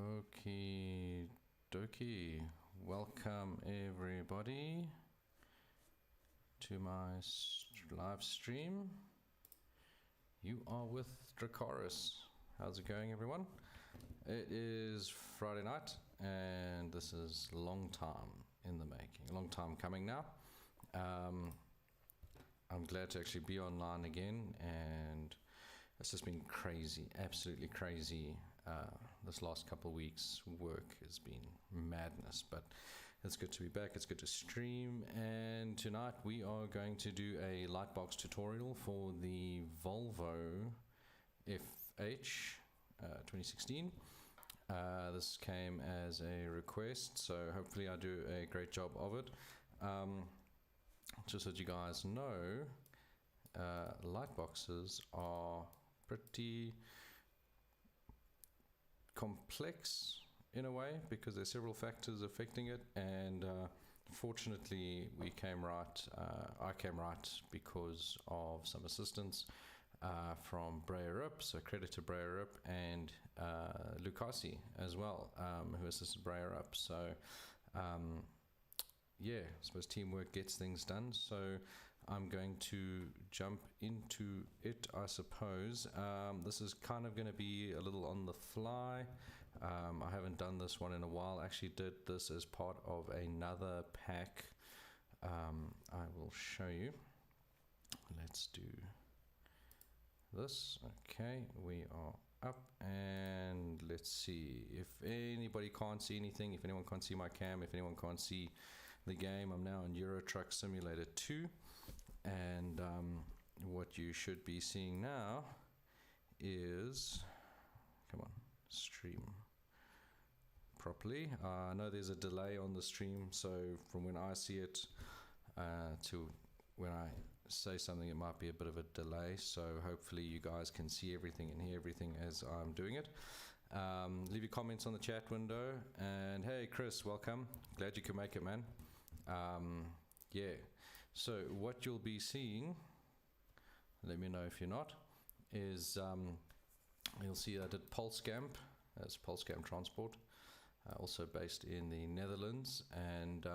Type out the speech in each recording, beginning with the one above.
Okie dokie. Welcome everybody to my live stream. You are with Dracaris. How's it going, everyone? It is Friday night and this is long time in the making, long time coming now. I'm glad to actually be online again, and it's just been crazy, absolutely crazy. This last couple of weeks work has been madness, but it's good to be back. It's good to stream, and tonight we are going to do a Lightbox tutorial for the Volvo FH 2016. This came as a request, so hopefully I do a great job of it. Just so you guys know, Lightboxes are pretty complex in a way because there's several factors affecting it, and fortunately we came right, I came right because of some assistance from Breyer-Up, so credit to Breyer-Up, and Lucasi as well, who assisted Breyer-Up. So yeah, I suppose teamwork gets things done. So I'm going to jump into it, I suppose. This is kind of going to be a little on the fly. I haven't done this one in a while. I actually did this as part of another pack. I will show you. Let's do this. Okay, we are up, and let's see if anybody can't see anything, if anyone can't see my cam, if anyone can't see the game. I'm now in Euro Truck Simulator 2, and what you should be seeing now is, come on, stream properly. I know there's a delay on the stream, so from when I see it to when I say something, it might be a bit of a delay, so hopefully you guys can see everything and hear everything as I'm doing it. Leave your comments on the chat window, and hey Chris, welcome, glad you could make it, man. Yeah, so what you'll be seeing, let me know if you're not, is you'll see I did PulseCamp, that's PulseCamp Transport, also based in the Netherlands, and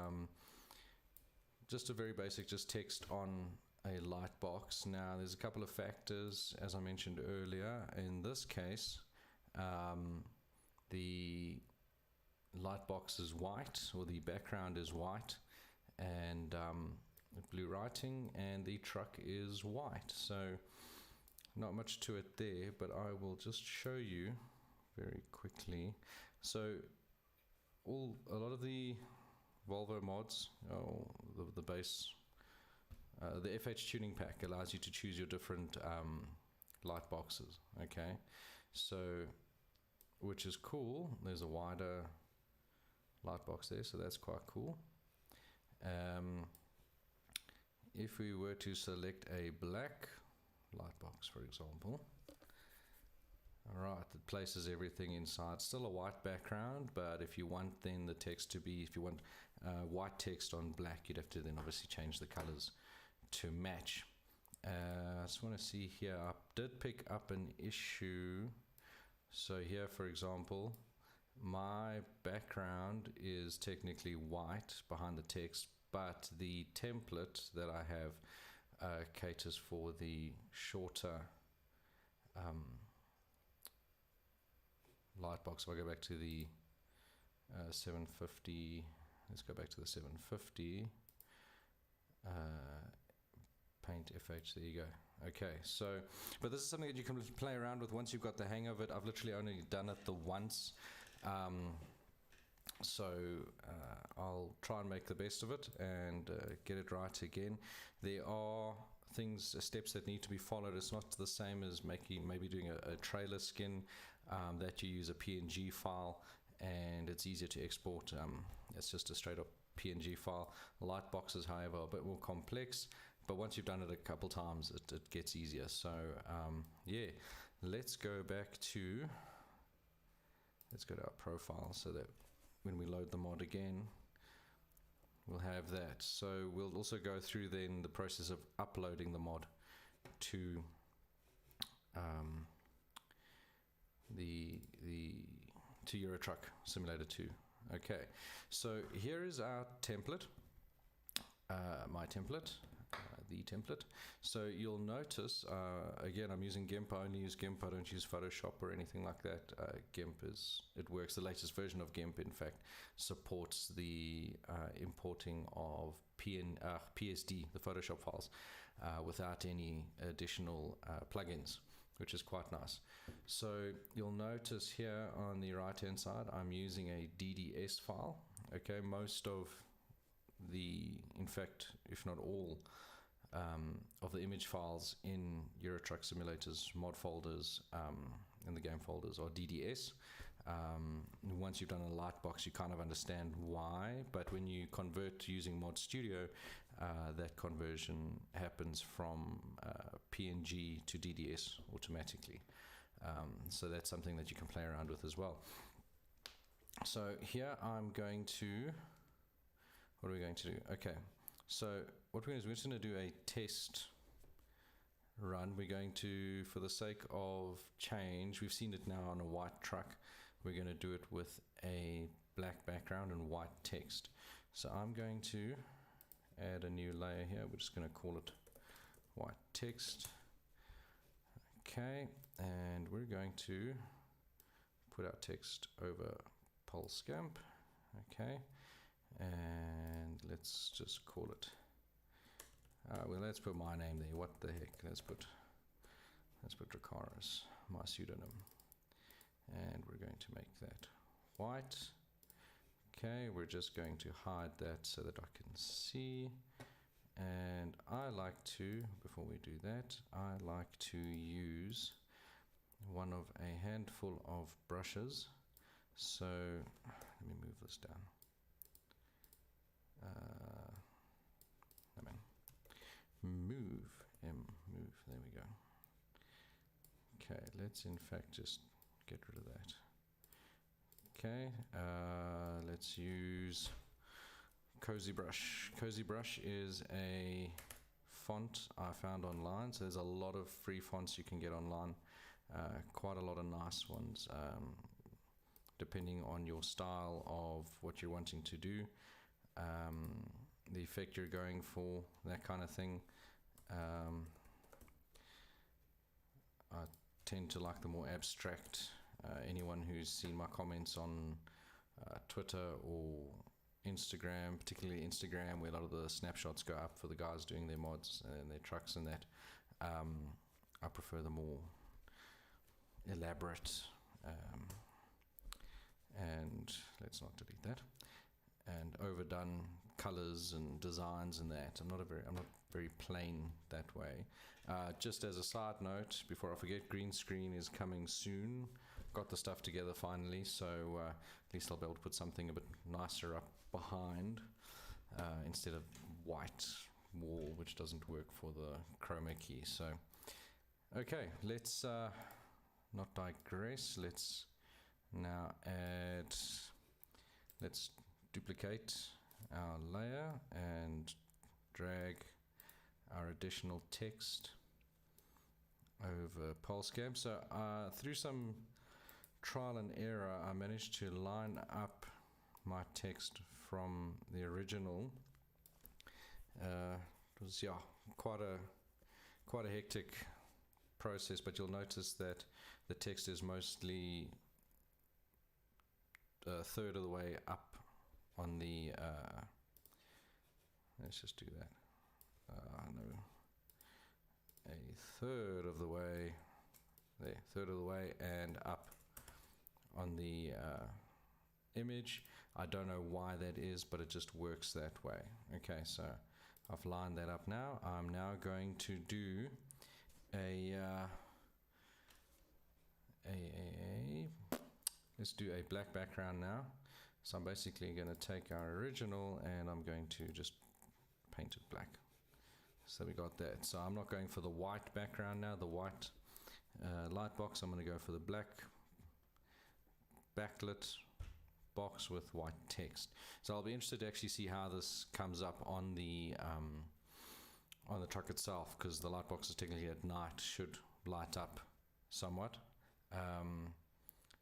just a very basic, just text on a Lightbox. Now there's a couple of factors, as I mentioned earlier. In this case, the Lightbox is white, or the background is white, and blue writing, and the truck is white. So not much to it there, but I will just show you very quickly. So a lot of the Volvo mods, the base, the FH tuning pack allows you to choose your different light boxes. Okay, so which is cool. There's a wider light box there, so that's quite cool. If we were to select a black light box, for example, alright, it places everything inside. Still a white background, but if you want then the text to be, if you want white text on black, you'd have to then obviously change the colors to match. I just want to see here, I did pick up an issue. So here, for example, my background is technically white behind the text, but the template that I have caters for the shorter Lightbox. If I go back to the 750, let's go back to the 750 Paint FH, there you go. Okay, so, but this is something that you can play around with once you've got the hang of it. I've literally only done it the once, so I'll try and make the best of it and get it right again. There are steps that need to be followed. It's not the same as maybe doing a trailer skin, that you use a PNG file and it's easier to export. It's just a straight up PNG file. Lightboxes, however, are a bit more complex, but once you've done it a couple times, it gets easier. So yeah, let's go to our profile so that when we load the mod again, we'll have that. So we'll also go through then the process of uploading the mod to to Euro Truck Simulator 2. Okay, so here is our template, my template, the template. So you'll notice, again, I'm using GIMP. I only use GIMP. I don't use Photoshop or anything like that. GIMP it works. The latest version of GIMP, in fact, supports the importing of PSD, the Photoshop files, without any additional plugins, which is quite nice. So you'll notice here on the right hand side I'm using a DDS file. Okay, most of in fact, if not all, of the image files in Euro Truck Simulator's mod folders and the game folders are DDS. Once you've done a Lightbox, you kind of understand why, but when you convert using Mod Studio, that conversion happens from PNG to DDS automatically. So that's something that you can play around with as well. So here I'm going to, what are we going to do? Okay, so what we're going to do is we're just going to do a test run. We're going to, for the sake of change, we've seen it now on a white truck, we're going to do it with a black background and white text. So I'm going to add a new layer here. We're just going to call it white text. Okay, and we're going to put our text over PolScamp. Okay, and let's just call it, well, let's put my name there. What the heck, let's put Dracaris, my pseudonym, and we're going to make that white. Okay, we're just going to hide that so that I can see. And I like to, before we do that, I like to use one of a handful of brushes. So let me move this down. Move, move, there we go. Okay, let's in fact just get rid of that. Okay, let's use Cozy Brush. Cozy Brush is a font I found online, so there's a lot of free fonts you can get online, quite a lot of nice ones, depending on your style of what you're wanting to do, the effect you're going for, that kind of thing. I tend to like the more abstract. Anyone who's seen my comments on Twitter or Instagram, particularly Instagram, where a lot of the snapshots go up for the guys doing their mods and their trucks and that, I prefer the more elaborate, and let's not delete that, and overdone colors and designs and that. I'm not very plain that way. Just as a side note, before I forget, green screen is coming soon. Got the stuff together finally, so at least I'll be able to put something a bit nicer up behind, instead of white wall, which doesn't work for the chroma key. So okay, let's not digress. Let's now let's duplicate our layer and drag our additional text over PolScamp. So through some trial and error, I managed to line up my text from the original. It was quite a hectic process, but you'll notice that the text is mostly a third of the way up on the let's just do that. No, a third of the way there, third of the way and up on the image. I don't know why that is, but it just works that way. Okay, so I've lined that up now. I'm now going to do let's do a black background now. So I'm basically going to take our original and I'm going to just paint it black. So we got that. So I'm not going for the white background now, the white Lightbox. I'm going to go for the black backlit box with white text. So I'll be interested to actually see how this comes up on the truck itself, because the Lightbox is technically at night, should light up somewhat.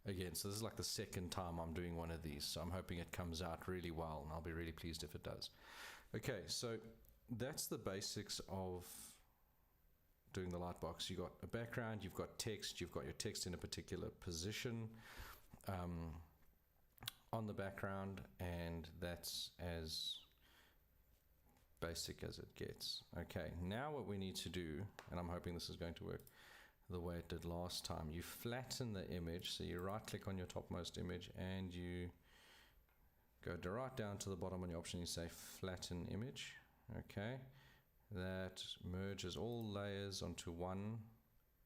again, so this is like the second time I'm doing one of these, so I'm hoping it comes out really well, and I'll be really pleased if it does. Okay, so that's the basics of doing the Lightbox. You've got a background, you've got text, you've got your text in a particular position on the background, and that's as basic as it gets. Okay, now what we need to do, and I'm hoping this is going to work the way it did last time, you flatten the image. So you right click on your topmost image and you go right down to the bottom on your option, you say flatten image. Okay, that merges all layers onto one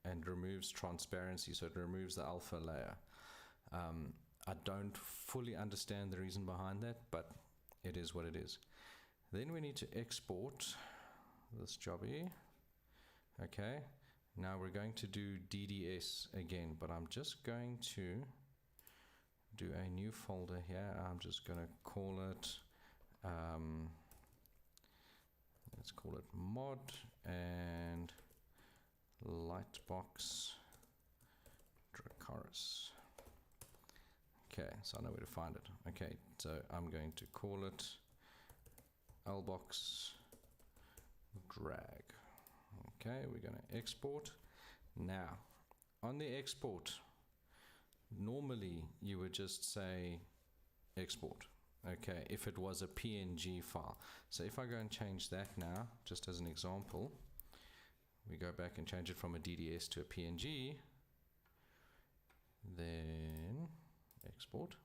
and removes transparency, so it removes the alpha layer. I don't fully understand the reason behind that, but it is what it is. Then we need to export this jobby. Okay, now we're going to do DDS again, but I'm just going to do a new folder here. I'm just going to call it, let's call it mod and Lightbox Dracaris. Okay, so I know where to find it. Okay, so I'm going to call it Lbox drag. Okay, we're going to export. Now, on the export, normally you would just say export. Okay, if it was a PNG file. So if I go and change that now, just as an example, we go back and change it from a DDS to a PNG, then export.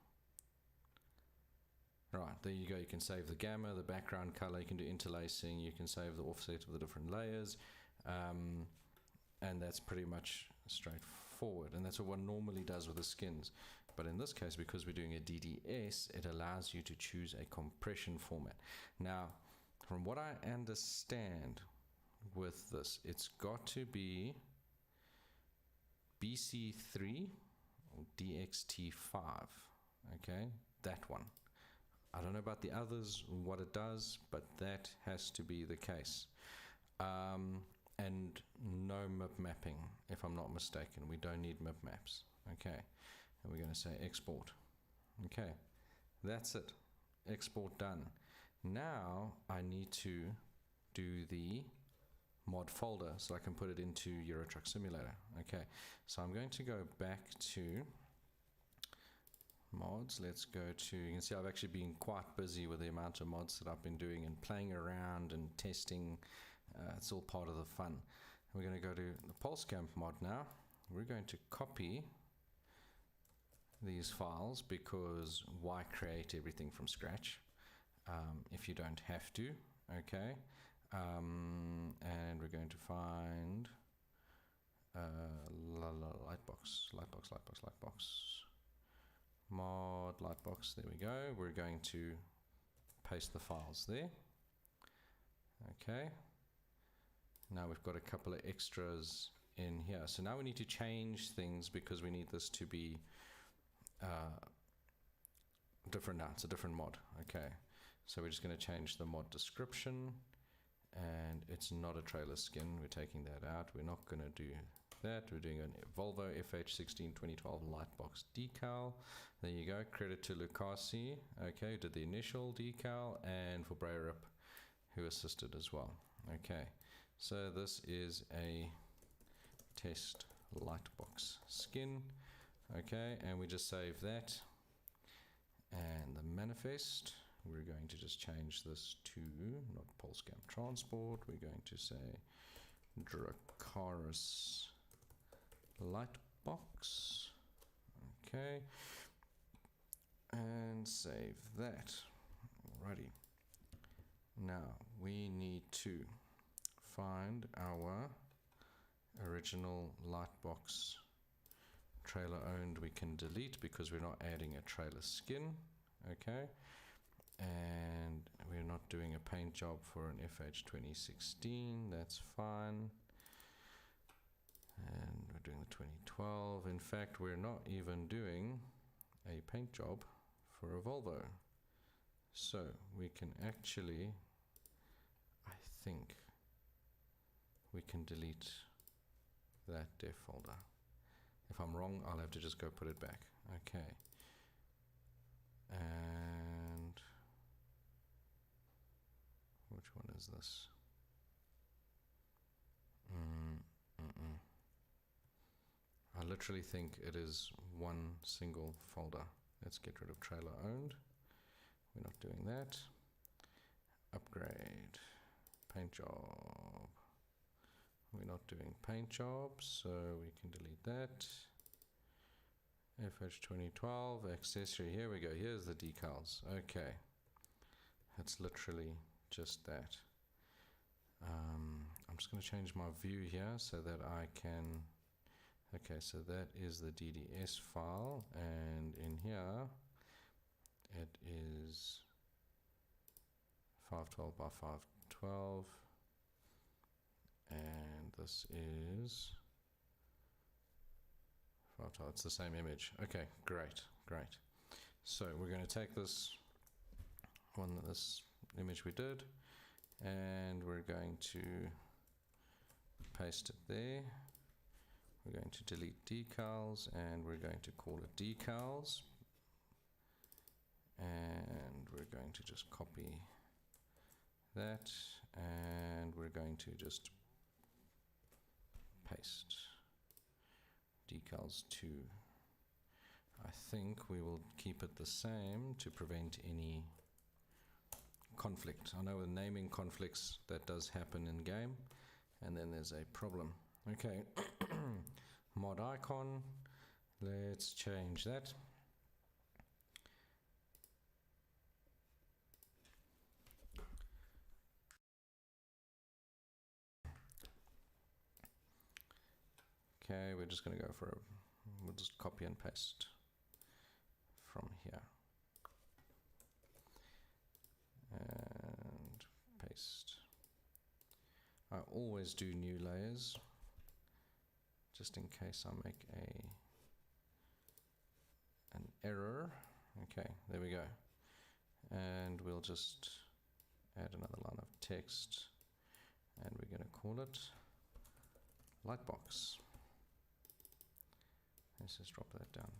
Right, there you go. You can save the gamma, the background color, you can do interlacing, you can save the offset of the different layers, and that's pretty much straightforward. And that's what one normally does with the skins. But in this case, because we're doing a DDS, it allows you to choose a compression format. Now, from what I understand with this, it's got to be BC3 or DXT5. Okay, that one. I don't know about the others, what it does, but that has to be the case. And no MIP mapping, if I'm not mistaken. We don't need MIP maps. Okay, and we're going to say export. Okay, that's it. Export done. Now I need to do the mod folder so I can put it into Euro Truck Simulator. Okay, so I'm going to go back to mods. Let's go to, you can see I've actually been quite busy with the amount of mods that I've been doing and playing around and testing. It's all part of the fun. We're going to go to the PulseCamp mod now. We're going to copy these files, because why create everything from scratch if you don't have to. Okay, and we're going to find Lightbox mod Lightbox. There we go. We're going to paste the files there. Okay, now we've got a couple of extras in here, so now we need to change things because we need this to be different. Now it's a different mod. Okay, so we're just going to change the mod description, and it's not a trailer skin. We're taking that out. We're not going to do that. We're doing a Volvo FH 16 2012 Lightbox decal. There you go. Credit to Lucasi. Okay, did the initial decal, and for Breyerup, who assisted as well. Okay, so this is a test Lightbox skin. Okay, and we just save that. And the manifest, we're going to just change this to not PulseCamp Transport. We're going to say Dracaris Lightbox. Okay, and save that. Alrighty. Now we need to find our original Lightbox trailer owned. We can delete because we're not adding a trailer skin. Okay, and we're not doing a paint job for an FH 2016. That's fine. And we're doing the 2012. In fact, we're not even doing a paint job for a Volvo. So we can actually, I think we can delete that dev folder. If I'm wrong, I'll have to just go put it back. Okay. And which one is this? I literally think it is one single folder. Let's get rid of trailer owned. We're not doing that. Upgrade. Paint job. We're not doing paint job, so we can delete that. FH 2012, accessory, here we go, here's the decals. Okay, that's literally just that. I'm just going to change my view here so that I can, okay, so that is the DDS file, and in here it is 512 by 512, and this is 512, it's the same image. Okay, great. So we're going to take this image we did, and we're going to paste it there. We're going to delete decals, and we're going to call it decals, and we're going to just copy that, and we're going to just paste decals 2. I think we will keep it the same to prevent any conflict. I know with naming conflicts that does happen in game, and then there's a problem. Okay, mod icon, let's change that. Okay, we're just going to go for a, we'll just copy and paste from here. And paste. I always do new layers, just in case I make an error. Okay, there we go. And we'll just add another line of text, and we're going to call it Lightbox. Let's just drop that down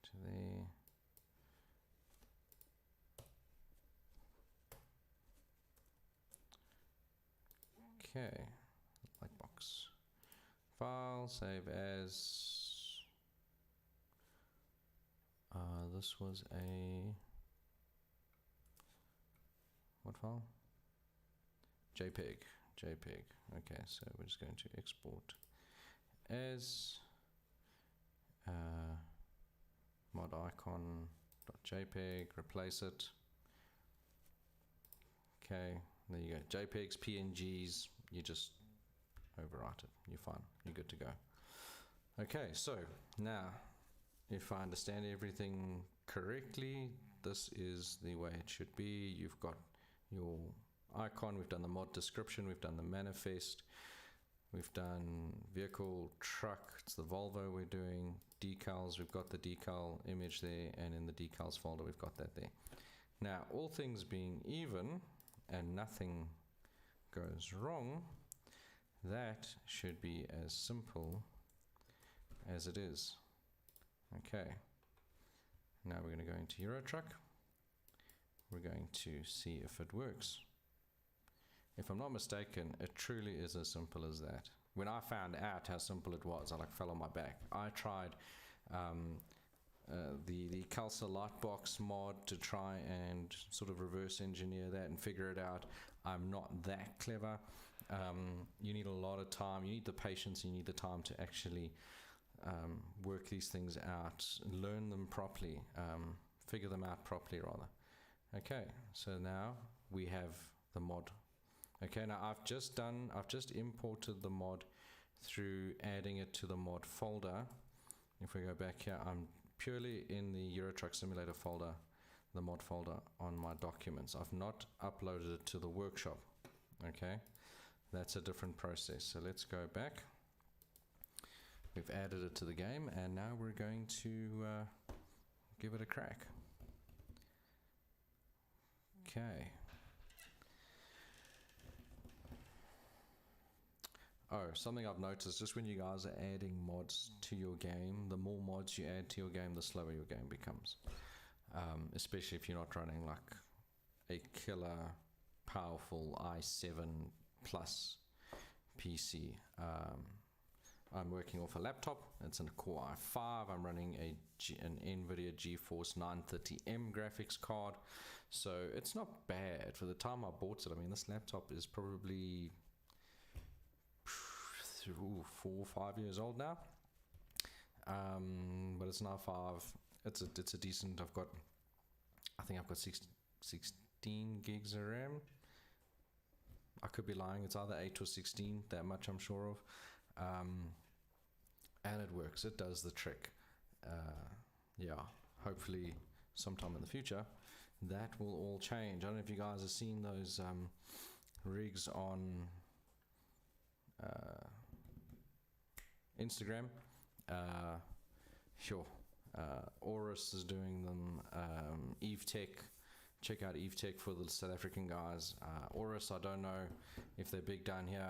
to there. Okay, Lightbox. File, save as. This was a. What file? JPEG. Okay, so we're just going to export as mod icon.jpg, replace it. Okay, there you go. JPEGs, PNGs, you just overwrite it. You're fine. You're good to go. Okay, so now, if I understand everything correctly, this is the way it should be. You've got your icon, we've done the mod description, we've done the manifest, we've done vehicle, truck, it's the Volvo we're doing, decals, we've got the decal image there, and in the decals folder we've got that there. Now, all things being even, and nothing goes wrong, that should be as simple as it is. Okay, now we're going to go into Eurotruck. We're going to see if it works. If I'm not mistaken, it truly is as simple as that. When I found out how simple it was, I like fell on my back. I tried the Calcer Lightbox mod to try and sort of reverse engineer that and figure it out. I'm not that clever. You need a lot of time, you need the patience, you need the time to actually work these things out, learn them properly, figure them out properly rather. Okay, so now we have the mod. Okay, now I've just imported the mod through adding it to the mod folder. If we go back here, I'm purely in the Eurotruck Simulator folder, the mod folder on my documents. I've not uploaded it to the workshop. Okay, that's a different process. So let's go back. We've added it to the game, and now we're going to give it a crack. Okay. Oh, something I've noticed, just when you guys are adding mods to your game, the more mods you add to your game, the slower your game becomes. Especially if you're not running like a killer, powerful i7 plus PC. I'm working off a laptop. It's a Core i5. I'm running an NVIDIA GeForce 930M graphics card. So it's not bad. For the time I bought it, I mean, this laptop is probably 4 or 5 years old now. But it's now 5. It's a decent. I think I've got 16 gigs of RAM. I could be lying. It's either 8 or 16. That much I'm sure of. And it works. It does the trick. Yeah. Hopefully, sometime in the future, that will all change. I don't know if you guys have seen those rigs on Instagram. Sure. Aorus is doing them. Eve Tech. Check out Eve Tech for the South African guys. Aorus, I don't know if they're big down here,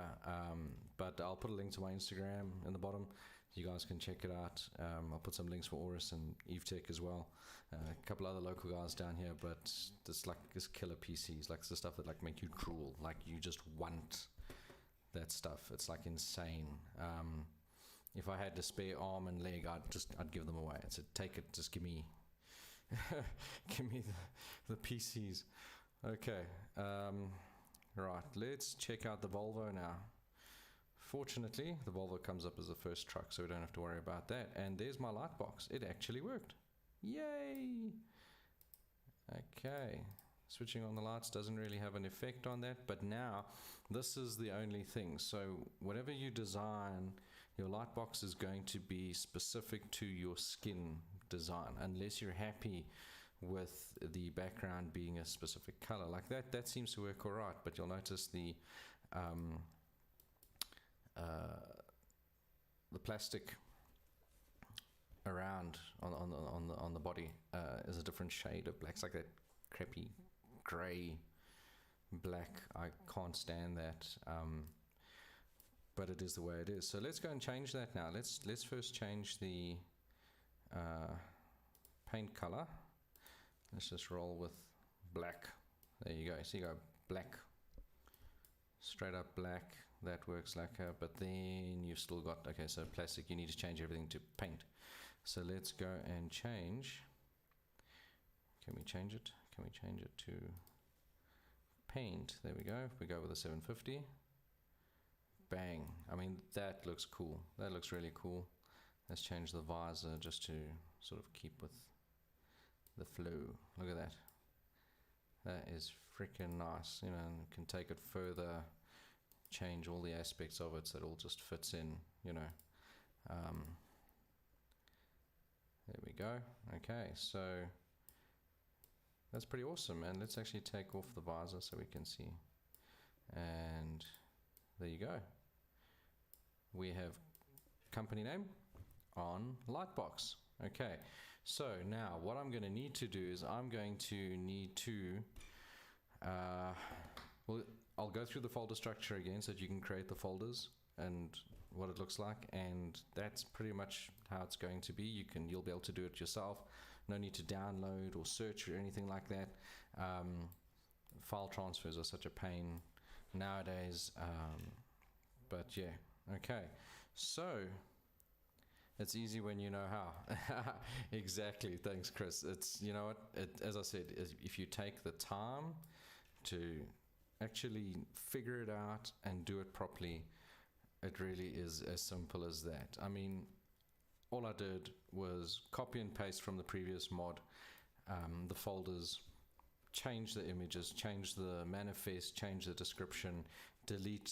but I'll put a link to my Instagram in the bottom. You guys can check it out. I'll put some links for Aorus and Eve Tech as well. A couple other local guys down here, but it's killer PCs. Like, it's the stuff that like make you drool. Like, you just want that stuff. It's like insane. If I had to spare arm and leg, I'd give them away. I said, take it, just give me give me the PCs. Okay, right, let's check out the Volvo now. Fortunately, the Volvo comes up as the first truck, so we don't have to worry about that. And there's my Lightbox. It actually worked. Yay! Okay, switching on the lights doesn't really have an effect on that, but now this is the only thing. So whatever you design, your Lightbox is going to be specific to your skin design, unless you're happy with the background being a specific color. Like that seems to work all right, but you'll notice the plastic around on the body is a different shade of black. It's like that crappy gray black. I can't stand that, but it is the way it is. So let's go and change that now. Let's first change the paint color. Let's just roll with black. There you go. So you go black, straight up black. That works like but then you've still got, okay, so plastic, you need to change everything to paint. So let's go and change. Can we change it? Can we change it to paint? There we go. If we go with a 750, bang. I mean, that looks cool. That looks really cool. Let's change the visor just to sort of keep with the flow. Look at that. That is freaking nice. You know, and can take it further, change all the aspects of it so it all just fits in, you know. There we go. Okay, so that's pretty awesome. And let's actually take off the visor so we can see. And there you go. We have company name on Lightbox. Okay, so now what I'm going to need to do is I'm going to need to well, I'll go through the folder structure again so that you can create the folders and what it looks like, and that's pretty much how it's going to be. You'll be able to do it yourself. No need to download or search or anything like that. File transfers are such a pain nowadays, but yeah. Okay, so it's easy when you know how. Exactly. Thanks, Chris. It's, you know what, as I said, if you take the time to actually figure it out and do it properly, it really is as simple as that. I mean, all I did was copy and paste from the previous mod, the folders, change the images, change the manifest, change the description, delete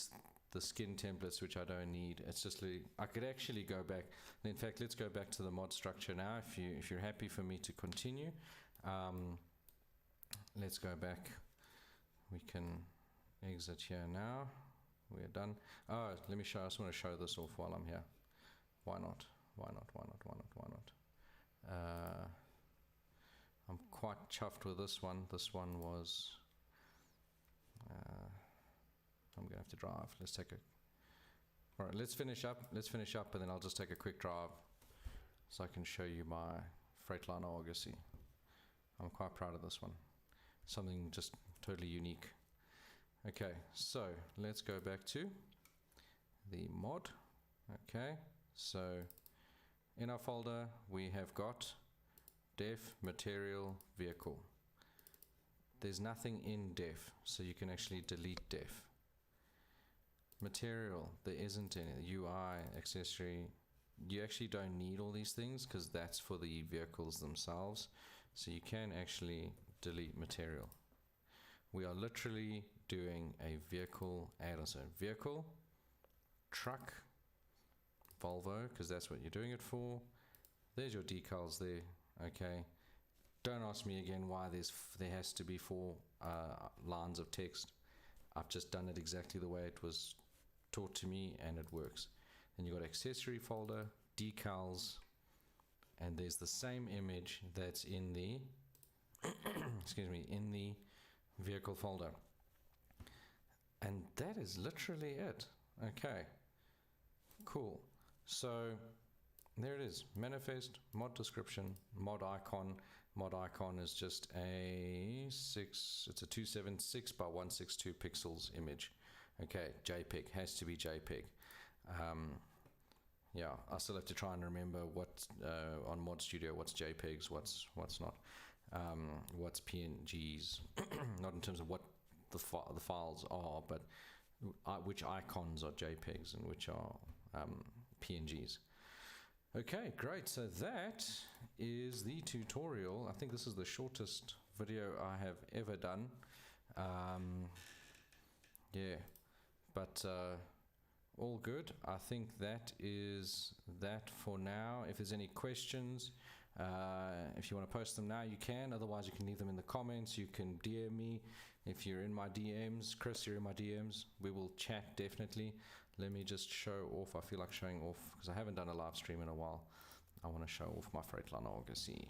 the skin templates which I don't need. It's just I could actually go back. In fact, let's go back to the mod structure now. If you're happy for me to continue, let's go back. We can exit here now. We're done. Oh, let me show. I just want to show this off while I'm here. Why not? Why not? Why not? Why not? Why not? I'm quite chuffed with this one. This one was. I'm gonna have to drive. Let's take a All right, let's finish up, and then I'll just take a quick drive so I can show you my Freightliner Argosy. I'm quite proud of this one. Something just totally unique. Okay, so let's go back to the mod. Okay, so in our folder we have got def, material, vehicle. There's nothing in def, so you can actually delete def. Material, there isn't any. UI, accessory, you actually don't need all these things because that's for the vehicles themselves, so you can actually delete material. We are literally doing a vehicle add-on. So vehicle, truck, Volvo, because that's what you're doing it for. There's your decals there. Okay, don't ask me again why there has to be 4 lines of text. I've just done it exactly the way it was taught to me, and it works. Then you got accessory folder, decals, and there's the same image that's in the excuse me, in the vehicle folder, and that is literally it. Okay, cool. So there it is, manifest, mod description, mod icon. Mod icon is just it's a 276 by 162 pixels image. Okay, JPEG, has to be JPEG. Yeah, I still have to try and remember what on Mod Studio, what's JPEGs, what's not, what's PNGs, not in terms of what the files are, but which icons are JPEGs and which are PNGs. Okay, great. So that is the tutorial. I think this is the shortest video I have ever done. Yeah, but all good. I think that is that for now. If there's any questions, if you want to post them now, you can. Otherwise, you can leave them in the comments. You can DM me if you're in my DMs. Chris, you're in my DMs. We will chat definitely. Let me just show off. I feel like showing off because I haven't done a live stream in a while. I want to show off my Freightliner Argosy.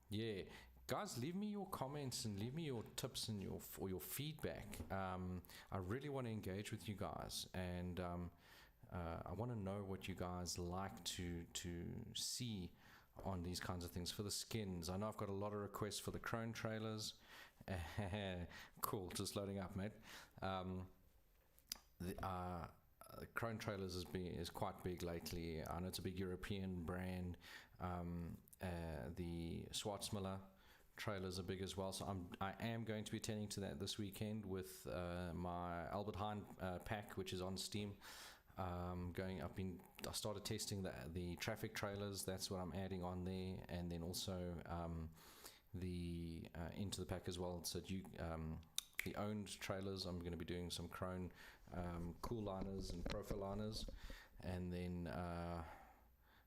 Yeah, guys, leave me your comments and leave me your tips and your feedback. I really want to engage with you guys, and I want to know what you guys like to see on these kinds of things. For the skins, I know I've got a lot of requests for the Crone trailers. Cool, just loading up, mate. The Crone trailers is quite big lately. I know it's a big European brand. The Schwarzmüller trailers are big as well, so I am going to be attending to that this weekend with my Albert Heijn pack, which is on Steam. I started testing the traffic trailers. That's what I'm adding on there, and then also the into the pack as well. So the owned trailers, I'm going to be doing some Crone cool liners and profile liners, and then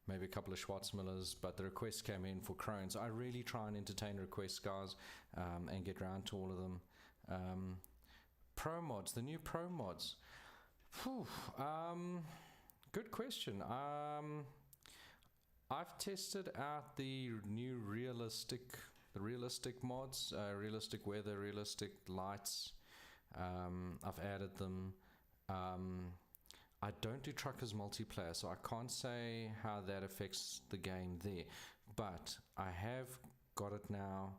maybe a couple of Schwarzmüllers, but the requests came in for Crone, so I really try and entertain requests, guys, and get round to all of them. Pro mods, the new pro mods. Whew, good question. I've tested out the new realistic mods, realistic weather, realistic lights. I've added them. I don't do truckers multiplayer, so I can't say how that affects the game there, but I have got it now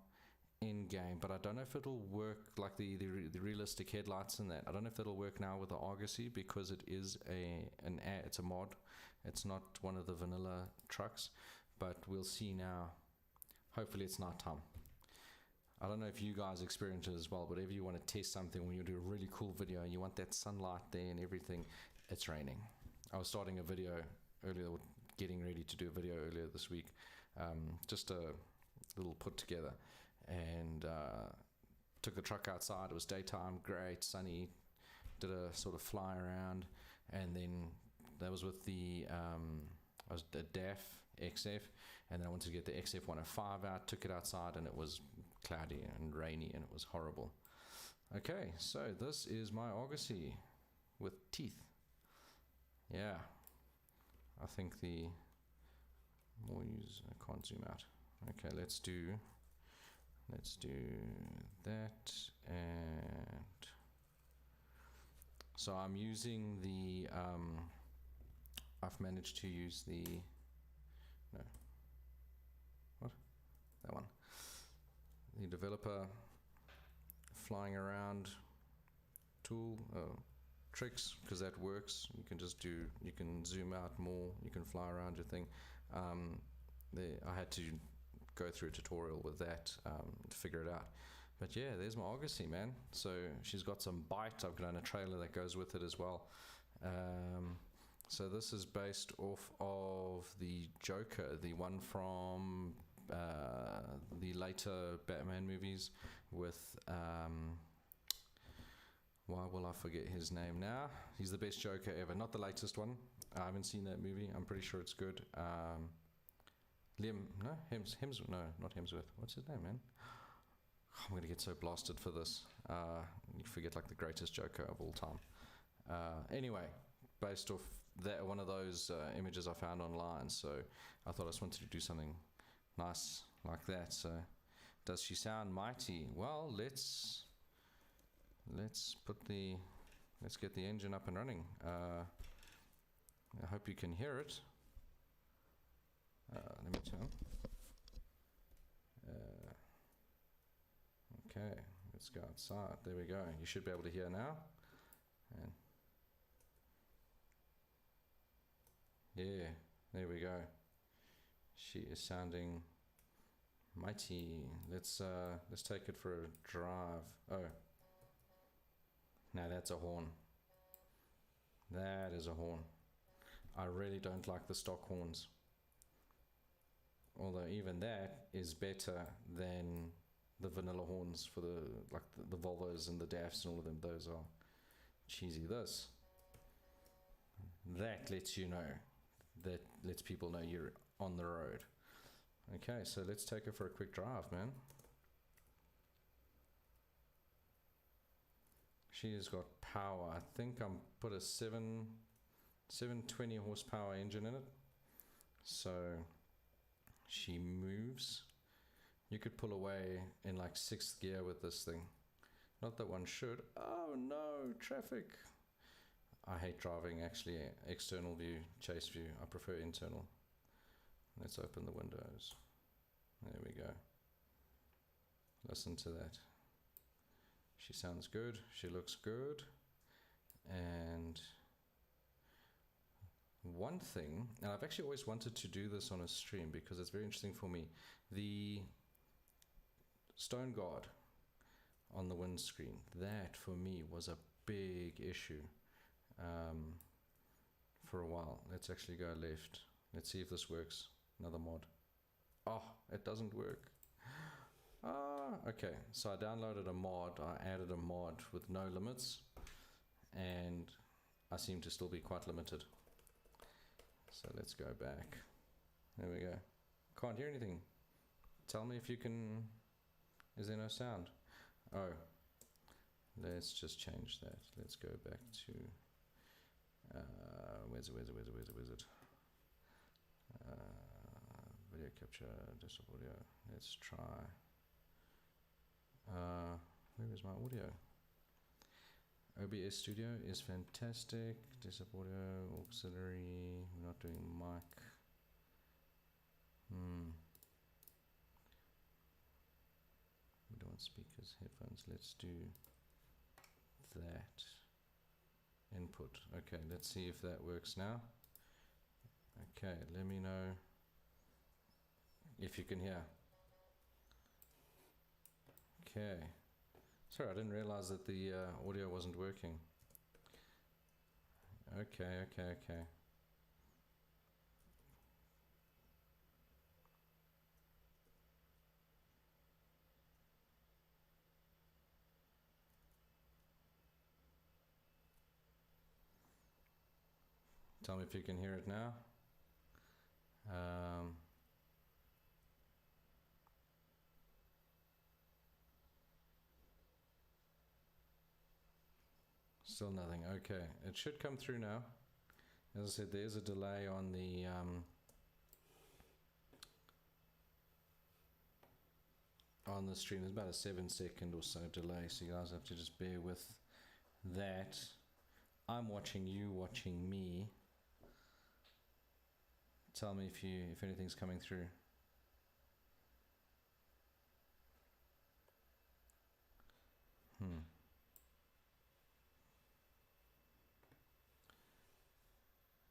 in game, but I don't know if it'll work like the realistic headlights and that. I don't know if that'll work now with the Argosy, because it is it's a mod. It's not one of the vanilla trucks, but we'll see now. Hopefully it's nighttime. I don't know if you guys experience it as well, but if you want to test something, when you do a really cool video and you want that sunlight there and everything, it's raining. I was starting a video earlier, getting ready to do a video earlier this week, just a little put together, and took the truck outside. It was daytime, great, sunny, did a sort of fly around, and then that was with the DAF XF, and then I wanted to get the XF 105 out, took it outside, and it was cloudy and rainy, and it was horrible. Okay, so this is my Argosy with teeth. Yeah, I think the more use, I can't zoom out. Okay, let's do that, and So I'm using the, I've managed to use the, no, what? That one. The developer flying around tool, tricks, because that works. You can just do, you can zoom out more, you can fly around your thing. I had to go through a tutorial with that to figure it out. But yeah, there's my Argosy, man. So she's got some bite. I've done a trailer that goes with it as well. So this is based off of the Joker, the one from the later Batman movies with, why will I forget his name now? He's the best Joker ever. Not the latest one. I haven't seen that movie. I'm pretty sure it's good. Hemsworth. No, not Hemsworth. What's his name, man? I'm going to get so blasted for this. You forget like the greatest Joker of all time. Anyway, based off that, one of those images I found online, so I thought I just wanted to do something nice like that. So, does she sound mighty? Well, let's get the engine up and running. I hope you can hear it. Let me turn. Okay, let's go outside. There we go. You should be able to hear now. And yeah, there we go. She is sounding mighty. Let's take it for a drive. Oh, now that's a horn. That is a horn. I really don't like the stock horns. Although even that is better than the vanilla horns for the Volvos and the DAFs and all of them. Those are cheesy. That lets you know, that lets people know you're on the road. Okay, so let's take her for a quick drive, man. She has got power. I think I'm put a 720 horsepower engine in it. So she moves. You could pull away in like 6th gear with this thing. Not that one should. Oh no, traffic. I hate driving actually external view, chase view. I prefer internal. Let's open the windows. There we go. Listen to that. She sounds good. She looks good. And one thing, and I've actually always wanted to do this on a stream because it's very interesting for me. The stone guard on the windscreen, that for me was a big issue for a while. Let's actually go left. Let's see if this works. Another mod. Oh, it doesn't work. Okay, so I downloaded a mod. I added a mod with no limits, and I seem to still be quite limited. So let's go back. There we go. Can't hear anything. Tell me if you can. Is there no sound? Oh, let's just change that. Let's go back to where's it? Video capture, desktop audio. Let's try. Where is my audio? OBS Studio is fantastic. Desktop audio, auxiliary. We're not doing mic. We don't want speakers, headphones. Let's do that. Input. Okay, let's see if that works now. Okay, let me know if you can hear. Okay. Sorry, I didn't realize that the audio wasn't working. Okay. Tell me if you can hear it now. Still nothing. Okay, it should come through now. As I said, there's a delay on the stream. There's about a 7-second or so delay, so you guys have to just bear with that. I'm watching you watching me. Tell me if anything's coming through.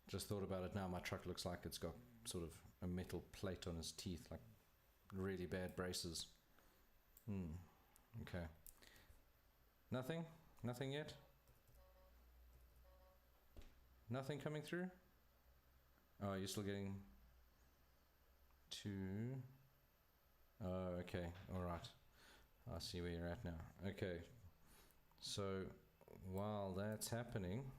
Just thought about it now. My truck looks like it's got sort of a metal plate on his teeth, like really bad braces. Okay. Nothing? Nothing yet? Nothing coming through? Oh, you're still getting two. Oh, okay. All right. I see where you're at now. Okay. So while that's happening,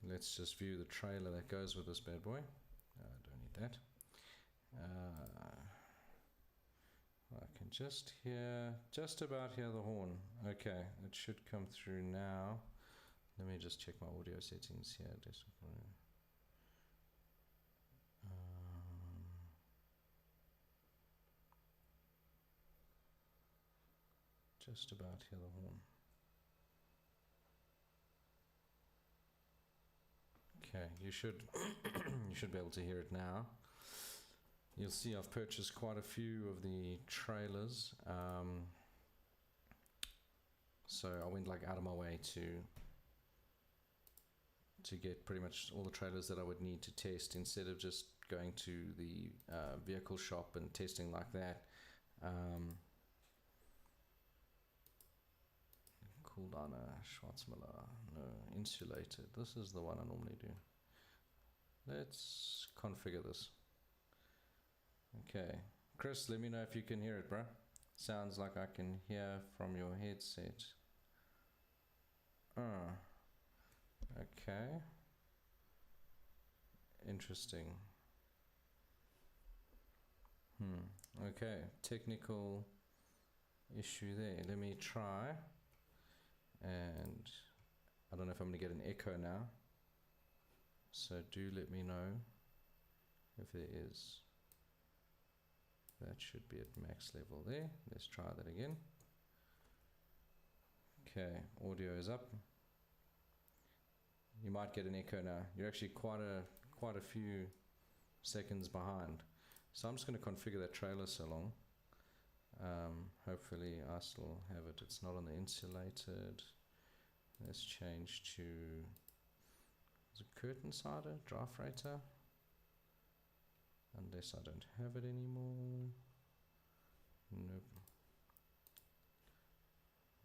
let's just view the trailer that goes with this bad boy. Don't need that. I can just about hear the horn. Okay, it should come through now. Let me just check my audio settings here. Just about hear the horn. Okay, you should you should be able to hear it now. You'll see I've purchased quite a few of the trailers, so I went like out of my way to get pretty much all the trailers that I would need to test, instead of just going to the vehicle shop and testing like that. Kuldana, Schwarzmüller, no, insulated. This is the one I normally do. Let's configure this. Okay, Chris, let me know if you can hear it, bruh. Sounds like I can hear from your headset. Okay. Interesting. Okay, technical issue there. Let me try. And I don't know if I'm going to get an echo now. So do let me know if there is. That should be at max level there. Let's try that again. Okay, audio is up. You might get an echo now. You're actually quite a few seconds behind. So I'm just going to configure that trailer so long. Hopefully I still have it. It's not on the insulated. Let's change to, is it curtain sider, dry freighter? Unless I don't have it anymore. Nope.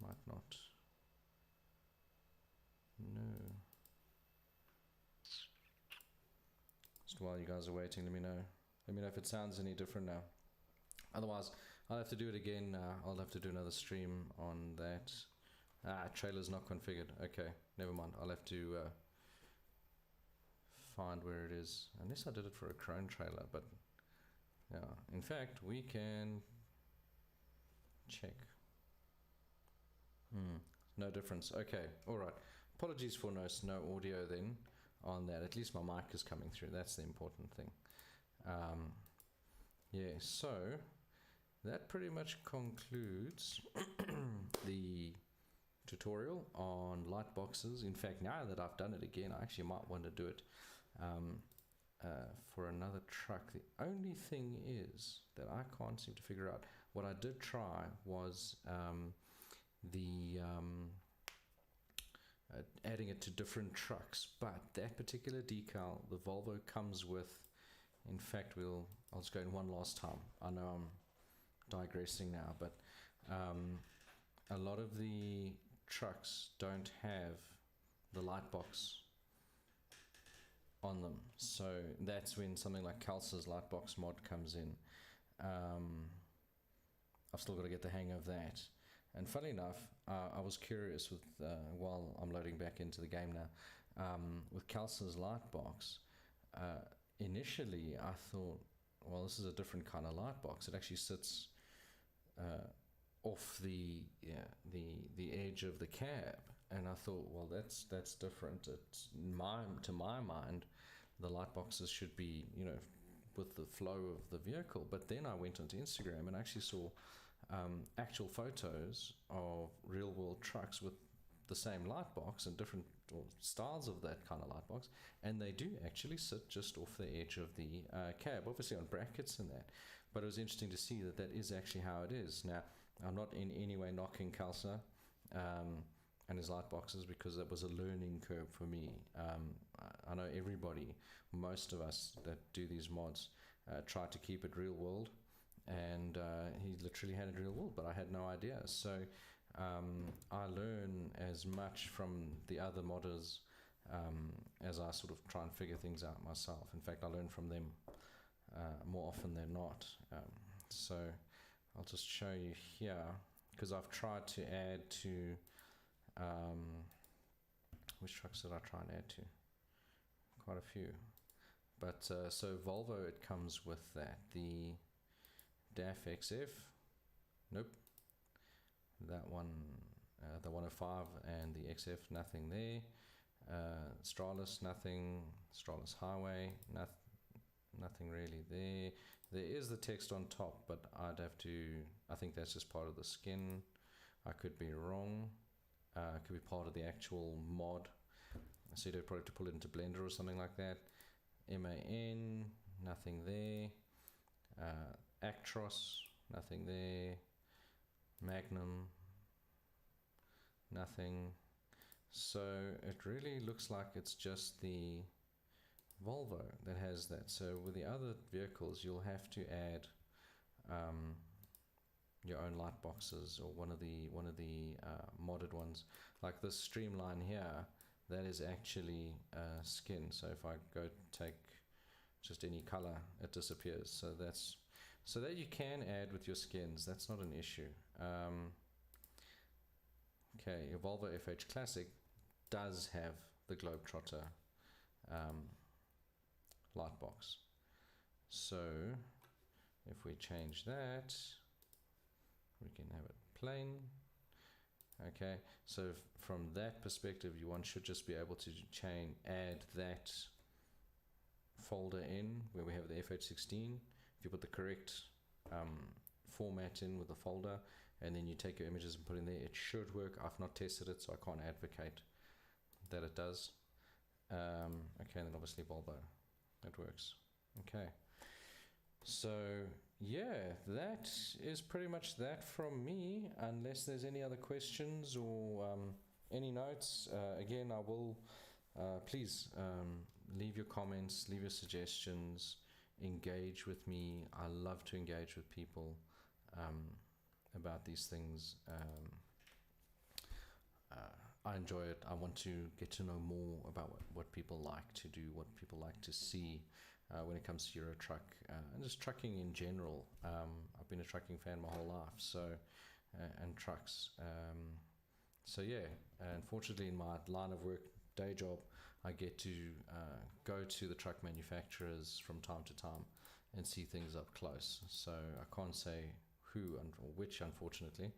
Might not. No. Just while you guys are waiting, let me know. Let me know if it sounds any different now. Otherwise, I'll have to do it again. I'll have to do another stream on that. Trailer's not configured. Okay, never mind. I'll have to find where it is. Unless I did it for a Chrome trailer, but yeah. In fact, we can check. No difference. Okay, all right. Apologies for no audio then on that. At least my mic is coming through. That's the important thing. Yeah, so that pretty much concludes the tutorial on light boxes. In fact, now that I've done it again, I actually might want to do it for another truck. The only thing is that I can't seem to figure out. What I did try was adding it to different trucks, but that particular decal, the Volvo comes with, in fact, I'll just go in one last time. I know I'm digressing now, but a lot of the trucks don't have the light box on them, so that's when something like Kalsa's Lightbox mod comes in. I've still got to get the hang of that. And funny enough, I was curious with while I'm loading back into the game now, with Kalsa's Lightbox. Initially, I thought, well, this is a different kind of light box. It actually sits off the edge of the cab, and I thought, well, that's different. To my mind, the light boxes should be, with the flow of the vehicle. But then I went onto Instagram and actually saw actual photos of real world trucks with the same light box and different styles of that kind of light box, and they do actually sit just off the edge of the cab, obviously on brackets and that. But it was interesting to see that that is actually how it is. Now, I'm not in any way knocking Kalsa and his light boxes, because it was a learning curve for me. I know everybody, most of us that do these mods, try to keep it real world, and he literally had it real world, but I had no idea. So I learn as much from the other modders as I sort of try and figure things out myself. In fact, I learn from them more often than not. So I'll just show you here, because I've tried to add to which trucks did I try and add to? Quite a few. But so Volvo, it comes with that. The DAF XF, nope. That one, the 105 and the XF, nothing there. Stralis, nothing. Stralis Highway, nothing really there. There is the text on top, but I'd have to, I think that's just part of the skin. I could be wrong. It could be part of the actual mod. So you'd probably have to pull it into Blender or something like that. MAN, nothing there. Actros, nothing there. Magnum, nothing. So it really looks like it's just the Volvo that has that. So with the other vehicles, you'll have to add your own light boxes, or one of the modded ones, like this Streamline here. That is actually skin. So if I go take just any color, it disappears. So that's, so that you can add with your skins. That's not an issue. Okay, your Volvo FH Classic does have the Globetrotter light box. So if we change that, we can have it plain. Okay, so from that perspective, one should just be able to add that folder in where we have the FH16. If you put the correct format in with the folder, and then you take your images and put in there, it should work. I've not tested it, so I can't advocate that it does. Okay, and then obviously Volvo, it works. Okay, so yeah, that is pretty much that from me, unless there's any other questions or any notes. Again, I will, please leave your comments, leave your suggestions, engage with me. I love to engage with people about these things. I enjoy it. I want to get to know more about what people like to do, what people like to see when it comes to Euro truck and just trucking in general. I've been a trucking fan my whole life, so and trucks. So yeah, unfortunately in my line of work, day job, I get to go to the truck manufacturers from time to time and see things up close. So I can't say who or which, unfortunately,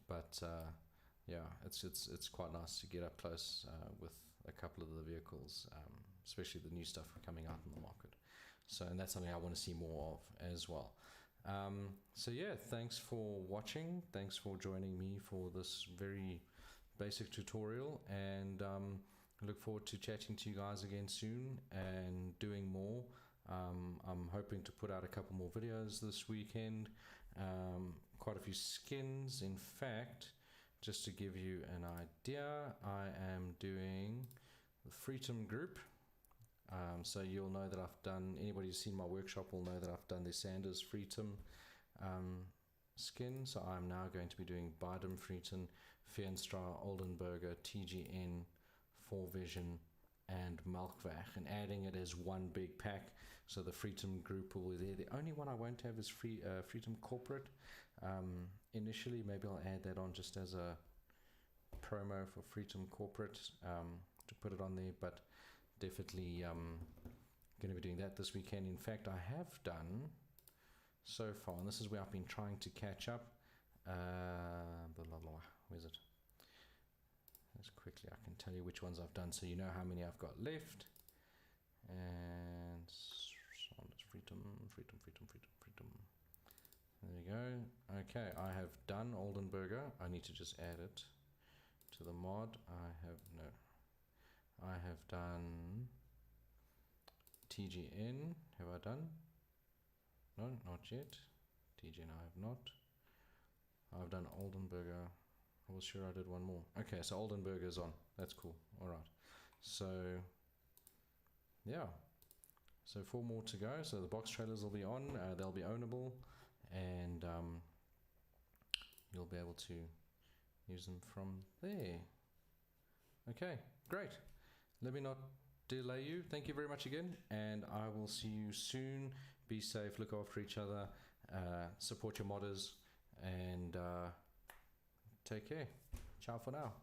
but yeah, it's quite nice to get up close with a couple of the vehicles, especially the new stuff coming out in the market. So, and that's something I want to see more of as well. So yeah, thanks for watching. Thanks for joining me for this very basic tutorial, and I look forward to chatting to you guys again soon and doing more. I'm hoping to put out a couple more videos this weekend, quite a few skins. In fact, just to give you an idea, I am doing the Freedom group. So you'll know that I've done, anybody who's seen my workshop will know that I've done the Sanders Freedom skin. So I'm now going to be doing Bidem Freedom, Feenstra, Oldenburger, TGN, 4Vision, and Melkweg, and adding it as one big pack. So the Freedom group will be there. The only one I won't have is Freedom Corporate. Initially, maybe I'll add that on just as a promo for Freedom Corporate to put it on there, but definitely going to be doing that this weekend. In fact, I have done so far, and this is where I've been trying to catch up. Where's it? As quickly I can tell you which ones I've done, so you know how many I've got left. And Freedom. There we go. Okay, I have done Oldenburger. I need to just add it to the mod. I have done TGN. Have I done? No, not yet. TGN I have not. I've done Oldenburger. I was sure I did one more. Okay, so Oldenburger is on. That's cool. All right. So, yeah. So 4 more to go. So the box trailers will be on. They'll be ownable. And you'll be able to use them from there. Okay, great. Let me not delay you. Thank you very much again. And I will see you soon. Be safe. Look after each other. Support your modders. And take care. Ciao for now.